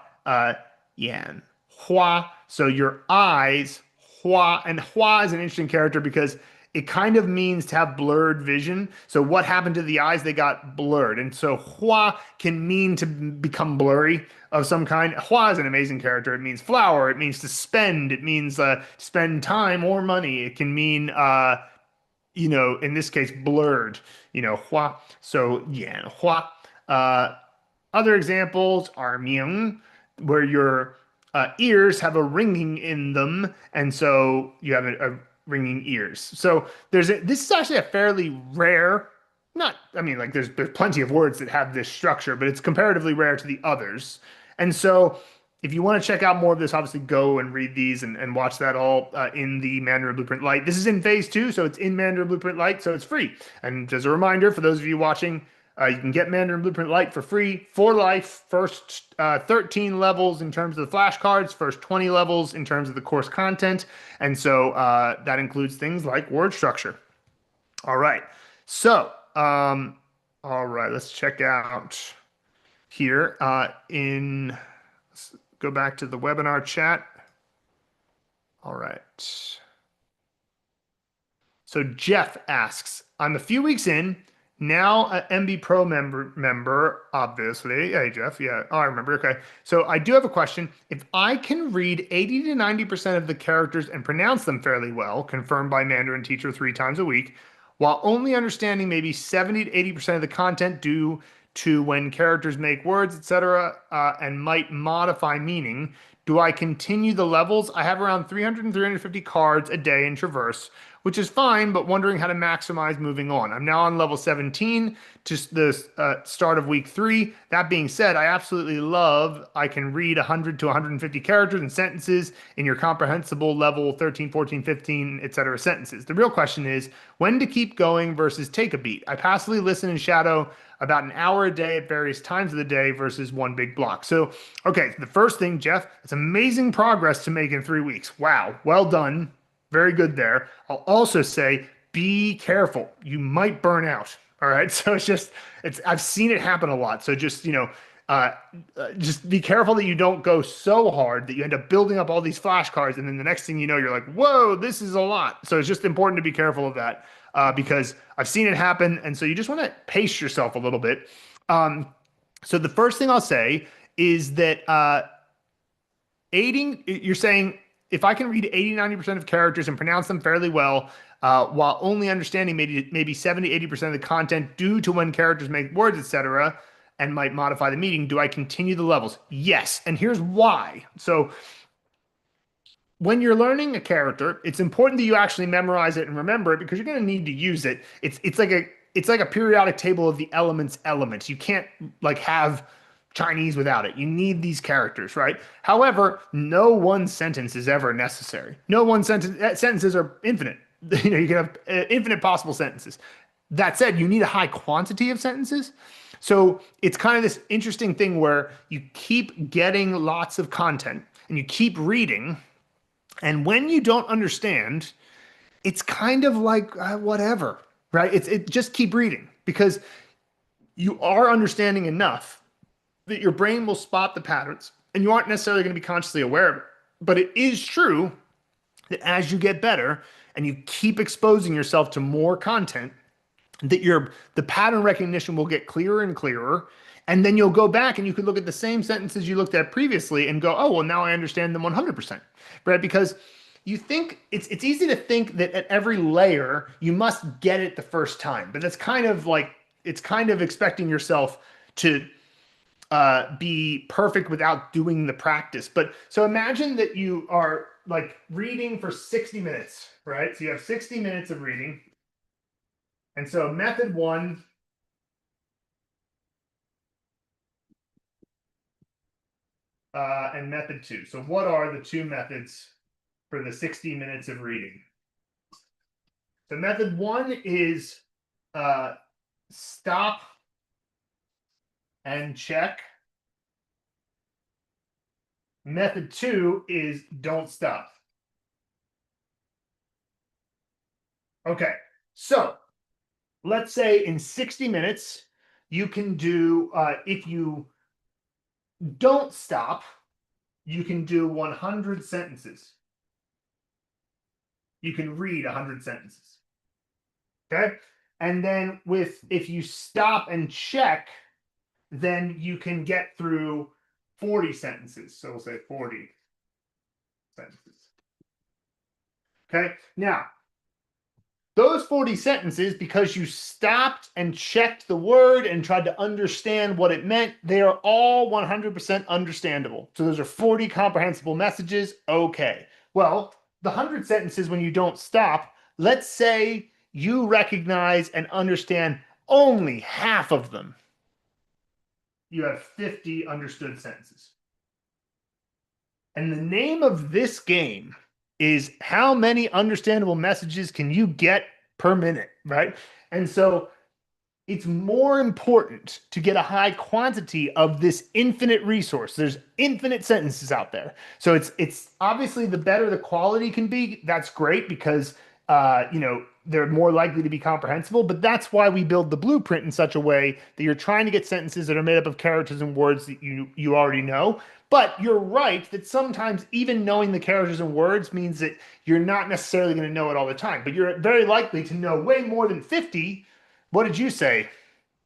眼花? So your eyes. Hua, and Hua is an interesting character because it kind of means to have blurred vision. So what happened to the eyes? They got blurred. And so Hua can mean to become blurry of some kind. Hua is an amazing character. It means flower. It means to spend. It means spend time or money. It can mean in this case, blurred, hua. So, yeah, hua. Uh, Other examples are ming, where your ears have a ringing in them, and so you have a ringing ears. So this is actually a fairly rare, not, I mean, like there's plenty of words that have this structure, but it's comparatively rare to the others. And so if you want to check out more of this, obviously go and read these and watch that all in the Mandarin Blueprint Lite. This is in phase 2, so it's in Mandarin Blueprint Lite, so it's free. And as a reminder, for those of you watching, you can get Mandarin Blueprint Lite for free for life. First 13 levels in terms of the flashcards, first 20 levels in terms of the course content. And so that includes things like word structure. All right. So, all right, let's check out here let's go back to the webinar chat. All right. So Jeff asks, I'm a few weeks in, now an MB Pro member, obviously. Hey, Jeff. Yeah. Oh, I remember. Okay. So I do have a question. If I can read 80 to 90% of the characters and pronounce them fairly well, confirmed by Mandarin teacher 3 times a week, while only understanding maybe 70 to 80% of the content due to when characters make words, etc., and might modify meaning, do I continue the levels? I have around 300 and 350 cards a day in Traverse, which is fine, but wondering how to maximize moving on. I'm now on level 17 to the start of week 3. That being said, I absolutely love I can read 100 to 150 characters and sentences in your comprehensible level 13, 14, 15, etc. sentences. The real question is when to keep going versus take a beat. I passively listen and shadow about an hour a day at various times of the day versus one big block. So, okay, the first thing, Jeff, it's amazing progress to make in 3 weeks. Wow, well done. Very good there. I'll also say be careful. You might burn out. All right. So I've seen it happen a lot. So just be careful that you don't go so hard that you end up building up all these flashcards. And then the next thing you know, you're like, whoa, this is a lot. So it's just important to be careful of that because I've seen it happen. And so you just want to pace yourself a little bit. So the first thing I'll say is that you're saying if I can read 80, 90% of characters and pronounce them fairly well, while only understanding maybe 70, 80% of the content due to when characters make words, etc., and might modify the meaning, do I continue the levels? Yes. And here's why. So when you're learning a character, it's important that you actually memorize it and remember it because you're going to need to use it. It's like a periodic table of the elements. You can't like have Chinese without it. You need these characters, right? However, no one sentence is ever necessary. No one sentence sentences are infinite. You can have infinite possible sentences. That said, you need a high quantity of sentences. So it's kind of this interesting thing where you keep getting lots of content and you keep reading. And when you don't understand, it's kind of like whatever, right? It just keep reading because you are understanding enough that your brain will spot the patterns and you aren't necessarily going to be consciously aware of it. But it is true that as you get better and you keep exposing yourself to more content, that the pattern recognition will get clearer and clearer. And then you'll go back and you could look at the same sentences you looked at previously and go, oh, well, now I understand them 100%, right? Because you think it's easy to think that at every layer you must get it the first time, but that's kind of like it's kind of expecting yourself to be perfect without doing the practice. But so imagine that you are like reading for 60 minutes, right? So you have 60 minutes of reading. And so method 1 and method 2. So what are the 2 methods for the 60 minutes of reading? So method 1 is stop and check. Method 2 is don't stop. Okay, so let's say in 60 minutes, you can do, if you don't stop, you can do 100 sentences. You can read 100 sentences. Okay. And then if you stop and check, then you can get through 40 sentences. So we'll say 40 sentences. Okay. Now, Those 40 sentences, because you stopped and checked the word and tried to understand what it meant, they are all 100% understandable. So those are 40 comprehensible messages. Okay. Well, the 100 sentences when you don't stop, let's say you recognize and understand only half of them. You have 50 understood sentences. And the name of this game is how many understandable messages can you get per minute, right? And so it's more important to get a high quantity of this infinite resource. There's infinite sentences out there. So it's obviously the better the quality can be, that's great because they're more likely to be comprehensible, but that's why we build the blueprint in such a way that you're trying to get sentences that are made up of characters and words that you already know. But you're right that sometimes even knowing the characters and words means that you're not necessarily going to know it all the time, but you're very likely to know way more than 50. What did you say?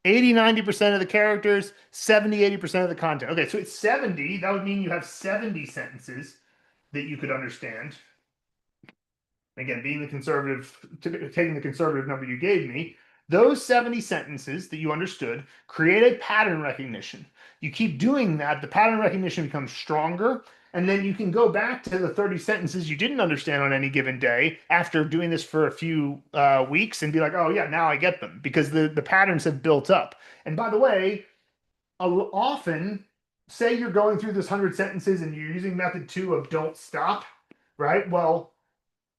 80, 90% of the characters, 70, 80% of the content. Okay, so it's 70. That would mean you have 70 sentences that you could understand. Again, being the conservative, taking the conservative number you gave me, those 70 sentences that you understood create a pattern recognition. You keep doing that, the pattern recognition becomes stronger, and then you can go back to the 30 sentences you didn't understand on any given day after doing this for a few weeks and be like, oh, yeah, now I get them because the patterns have built up. And by the way, often, say you're going through this 100 sentences and you're using method 2 of don't stop, right? Well,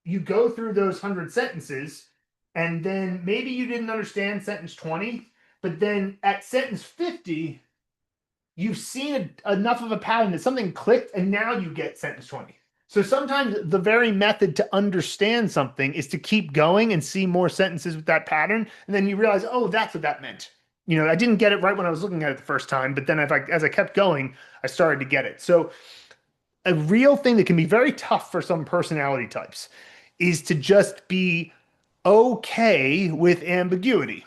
you go through those 100 sentences and then maybe you didn't understand sentence 20, but then at sentence 50, you've seen enough of a pattern that something clicked and now you get sentence 20. So sometimes the very method to understand something is to keep going and see more sentences with that pattern. And then you realize, oh, that's what that meant. I didn't get it right when I was looking at it the first time, but then as I kept going, I started to get it. So a real thing that can be very tough for some personality types is to just be okay with ambiguity,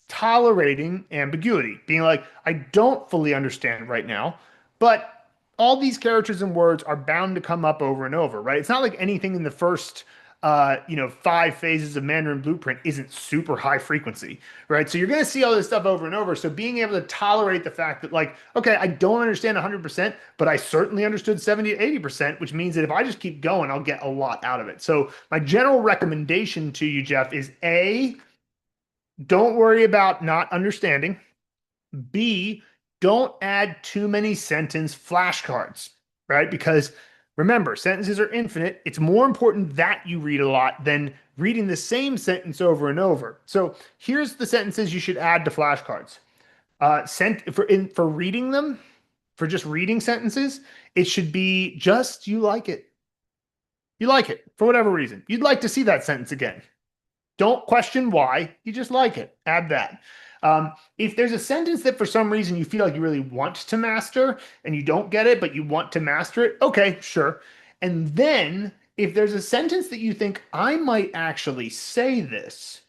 tolerating ambiguity, being like, I don't fully understand right now, but all these characters and words are bound to come up over and over, right? It's not like anything in the first 5 phases of Mandarin Blueprint isn't super high frequency, right? So you're going to see all this stuff over and over. So being able to tolerate the fact that like, okay, I don't understand 100%, but I certainly understood 70 to 80%, which means that if I just keep going, I'll get a lot out of it. So my general recommendation to you, Jeff, is A, don't worry about not understanding. B, don't add too many sentence flashcards, right? Because remember, sentences are infinite. It's more important that you read a lot than reading the same sentence over and over. So here's the sentences you should add to flashcards. For reading them, for just reading sentences, it should be just you like it. You like it for whatever reason. You'd like to see that sentence again. Don't question why. You just like it. Add that. If there's a sentence that for some reason you feel like you really want to master and you don't get it, but you want to master it, okay, sure. And then if there's a sentence that you think, I might actually say this,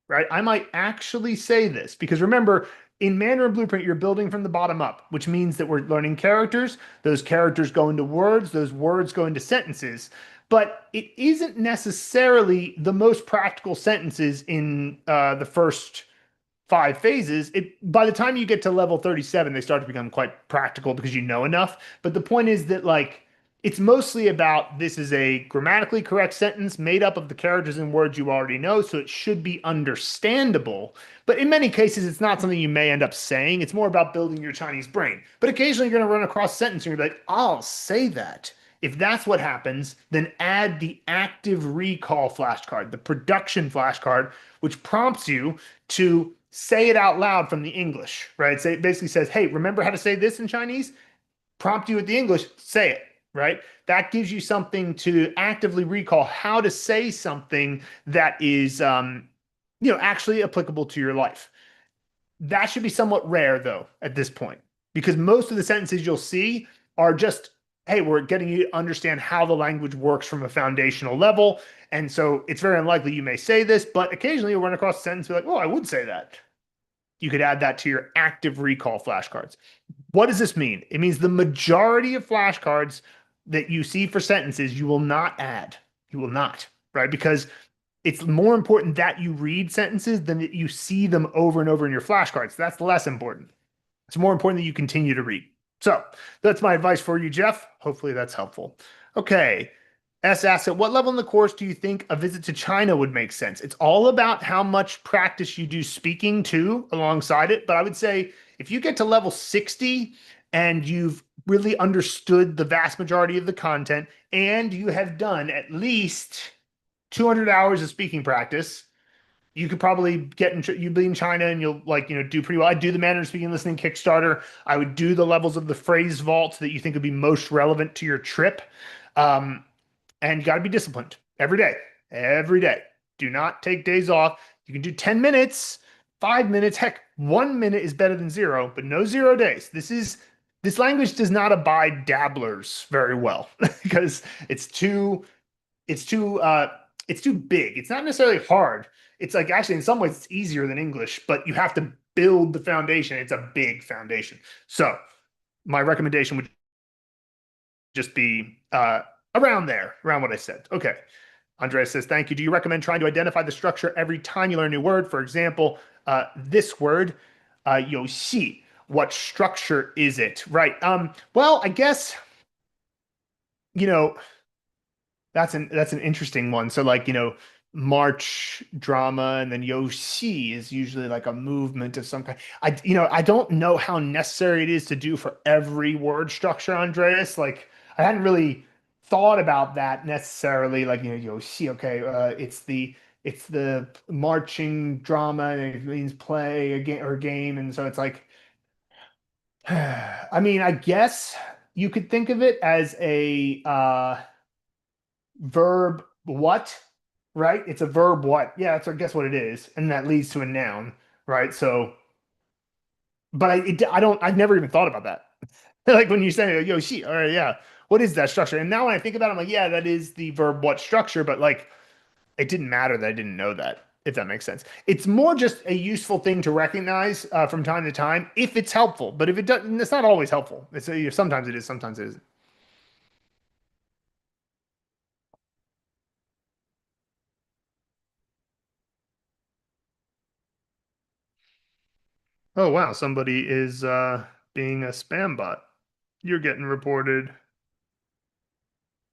right? I might actually say this. Because remember, in Mandarin Blueprint, you're building from the bottom up, which means that we're learning characters. Those characters go into words. Those words go into sentences. But it isn't necessarily the most practical sentences in the first 5 phases. By the time you get to level 37, they start to become quite practical because you know enough. But the point is that like it's mostly about this is a grammatically correct sentence made up of the characters and words you already know, so it should be understandable. But in many cases, it's not something you may end up saying. It's more about building your Chinese brain. But occasionally you're going to run across a sentence and you're like, I'll say that. If that's what happens, then add the active recall flashcard, the production flashcard, which prompts you to say it out loud from the English, right? So it basically says, hey, remember how to say this in Chinese? Prompt you with the English, say it, right? That gives you something to actively recall how to say something that is, actually applicable to your life. That should be somewhat rare, though, at this point, because most of the sentences you'll see are just, hey, we're getting you to understand how the language works from a foundational level. And so it's very unlikely you may say this, but occasionally you'll run across a sentence and be like, oh, I would say that. You could add that to your active recall flashcards. What does this mean? It means the majority of flashcards that you see for sentences, you will not add. You will not, right? Because It's more important that you read sentences than that you see them over and over in your flashcards. That's less important. It's more important that you continue to read. So that's my advice for you, Jeff. Hopefully that's helpful. Okay. S asks, at what level in the course do you think a visit to China would make sense? It's all about how much practice you do speaking too alongside it. But I would say if you get to level 60 and you've really understood the vast majority of the content and you have done at least 200 hours of speaking practice, you could probably you'd be in China and you'll do pretty well. I'd do the Mandarin speaking listening Kickstarter. I would do the levels of the phrase vault that you think would be most relevant to your trip. Um, and you got to be disciplined every day, every day. Do not take days off. You can do 10 minutes, 5 minutes. Heck, 1 minute is better than zero, but no 0 days. This language does not abide dabblers very well because it's too it's too big. It's not necessarily hard. It's like actually in some ways it's easier than English, but you have to build the foundation. It's a big foundation. So my recommendation would just be around there, around what I said. Okay. Andreas says, thank you. Do you recommend trying to identify the structure every time you learn a new word? For example, this word, 游戏. What structure is it? Right. Well, I guess, you know, that's an interesting one. So like, march drama and then yoshi is usually like a movement of some kind. I don't know how necessary it is to do for every word structure, Andreas. Like I hadn't really thought about that necessarily. Like, yoshi, okay, it's the marching drama and it means play a game or game. And so it's like, I mean, I guess you could think of it as a verb what, right? It's a verb what. Yeah, that's I guess what it is, and that leads to a noun, right? So, but I've never even thought about that. Like when you say yo she, all right, yeah, what is that structure? And now when I think about it, I'm like, yeah, that is the verb what structure, but like it didn't matter that I didn't know that. If that makes sense, it's more just a useful thing to recognize from time to time if it's helpful. But if it doesn't, it's not always helpful. Sometimes it is, sometimes it isn't. Oh wow, somebody is being a spam bot. You're getting reported.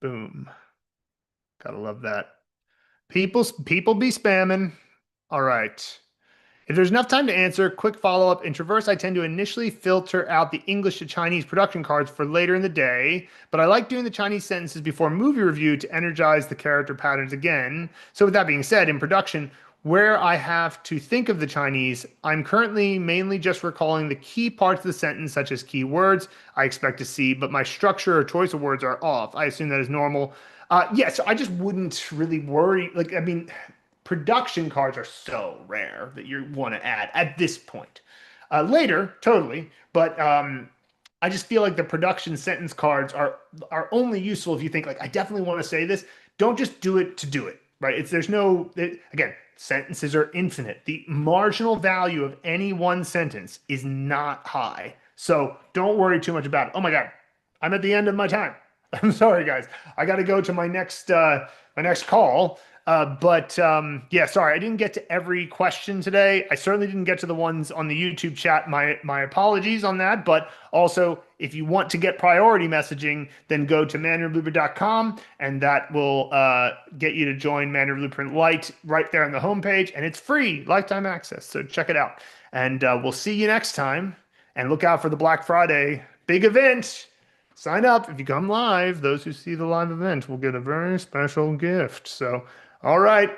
Boom. Gotta love that. People be spamming. All right. If there's enough time to answer, quick follow-up. In Traverse, I tend to initially filter out the English to Chinese production cards for later in the day, but I like doing the Chinese sentences before movie review to energize the character patterns again. So with that being said, in production, where I have to think of the Chinese, I'm currently mainly just recalling the key parts of the sentence, such as key words I expect to see, but my structure or choice of words are off. I assume that is normal. Yeah, so I just wouldn't really worry. Like, I mean, production cards are so rare that you want to add at this point. Later, totally, but I just feel like the production sentence cards are only useful if you think like I definitely want to say this. Don't just do it to do it, right? Again, sentences are infinite. The marginal value of any one sentence is not high, so don't worry too much about it. Oh my God, I'm at the end of my time. I'm sorry, guys. I got to go to my next call. But yeah, sorry, I didn't get to every question today. I certainly didn't get to the ones on the YouTube chat. My apologies on that. But also, if you want to get priority messaging, then go to mandarinblueprint.com, and that will get you to join Mandarin Blueprint Lite right there on the homepage, and it's free, lifetime access. So check it out, and we'll see you next time. And look out for the Black Friday big event. Sign up if you come live. Those who see the live event will get a very special gift. So, all right.